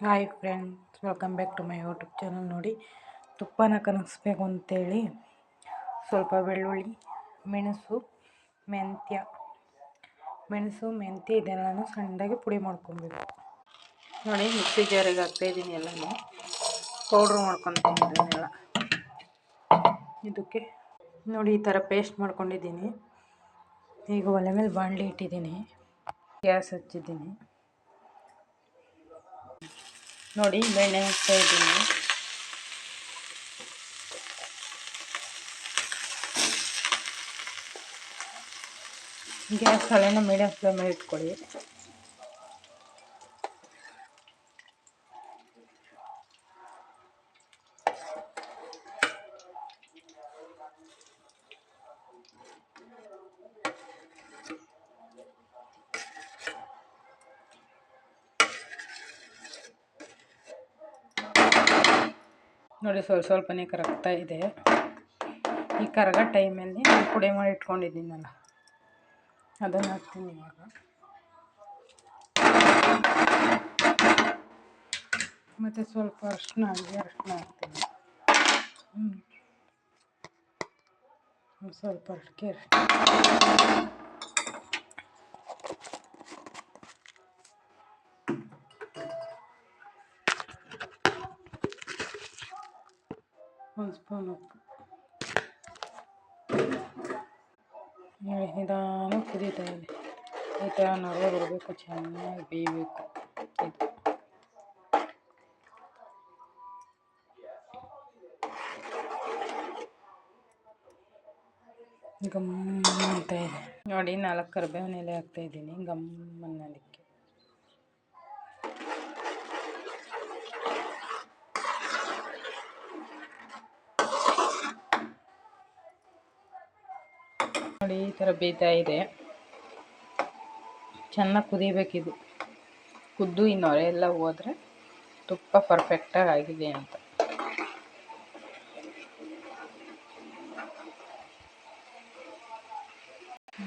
Hi friends, welcome back to my YouTube channel. ನೋಡಿ, ತುಪ್ಪನ ಕನಗಿಸ್ಬೇಕು ಅಂತೇಳಿ ಸ್ವಲ್ಪ ಬೆಳ್ಳುಳ್ಳಿ, ಮೆಣಸು, ಮೆಂತ್ಯ ಇದೆಲ್ಲನೂ ಸಣ್ಣದಾಗಿ ಪುಡಿ ಮಾಡ್ಕೊಬೇಕು. ನೋಡಿ, ಮಿಕ್ಸಿ ಜಾರಿಗೆ ಹಾಕ್ತಾಯಿದ್ದೀನಿ. ಎಲ್ಲನೂ ಪೌಡ್ರ್ ಮಾಡ್ಕೊತೀನಿ. ಇದನ್ನೆಲ್ಲ ಇದಕ್ಕೆ ನೋಡಿ ಈ ಥರ ಪೇಸ್ಟ್ ಮಾಡ್ಕೊಂಡಿದ್ದೀನಿ. ಈಗ ಒಲೆ ಮೇಲೆ ಬಾಣಲಿ ಇಟ್ಟಿದ್ದೀನಿ, ಗ್ಯಾಸ್ ಹಚ್ಚಿದ್ದೀನಿ. ನೋಡಿ, ಬೆಣ್ಣೆ ಹಾಕ್ತಾ ಇದ್ದೀನಿ. ಗ್ಯಾಸ್ ಹಳೆನ ಮೀಡಿಯಮ್ ಫ್ಲೇಮಲ್ಲಿ ಇಟ್ಕೊಳ್ಳಿ. ನೋಡಿ, ಸ್ವಲ್ಪನೇ ಕರಗ್ತಾ ಇದೆ. ಈ ಕರಗೋ ಟೈಮಲ್ಲಿ ನಾನು ಪುಡಿ ಮಾಡಿ ಇಟ್ಕೊಂಡಿದ್ದೀನಲ್ಲ, ಅದನ್ನು ಹಾಕ್ತೀನಿ ಇವಾಗ. ಮತ್ತು ಸ್ವಲ್ಪ ಅರಿಶಿನ ಹಾಕ್ತೀನಿ. ಸ್ವಲ್ಪ ಅಡಿಕೆ ಒಂದು ಸ್ಪೂನ್ ಉಪ್ಪು. ನಿಧಾನ ಕುದೀತಾ ಇದೆ. ಈ ಥರ ನಡುವೆ ಬರಬೇಕು, ಚೆನ್ನಾಗಿ ಬೇಯಬೇಕು. ಗಮ್ ಅಂತ ಇದೆ ನೋಡಿ. 4 ಕರಿಬೇವಿನ ಎಲೆ ಹಾಕ್ತಾಯಿದ್ದೀನಿ ಗಮ್ ಅನ್ನೋದಕ್ಕೆ. ನೋಡಿ, ಈ ಥರ ಬೇಯ್ತಾ ಇದೆ. ಚೆನ್ನಾಗಿ ಕುದಿಬೇಕಿದು. ಕುದ್ದು ಈ ನೊರೆ ಎಲ್ಲ ಹೋದರೆ ತುಪ್ಪ ಪರ್ಫೆಕ್ಟಾಗಿ ಆಗಿದೆ ಅಂತ.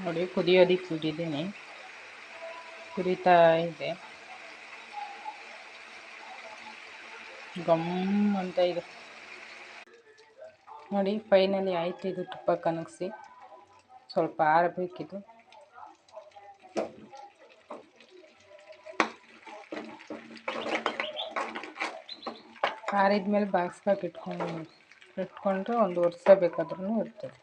ನೋಡಿ, ಕುದಿಯೋದಕ್ಕೆ ಬಿಟ್ಟಿದ್ದೀನಿ, ಕುದೀತಾ ಇದೆ. ಗಮ್ ಅಂತ ಇದೆ ನೋಡಿ. ಫೈನಲಿ ಆಯ್ತು. ಇದು ತುಪ್ಪ ಕನಗಿಸಿ ಸ್ವಲ್ಪ ಆರಬೇಕಿದು. ಆರಿದ್ಮೇಲೆ ಬಾಕ್ಸ್ಗೆ ಇಟ್ಕೊಂಡ್ರೆ 1 ವರ್ಷ ಬೇಕಾದ್ರೂ ಇರ್ತದೆ.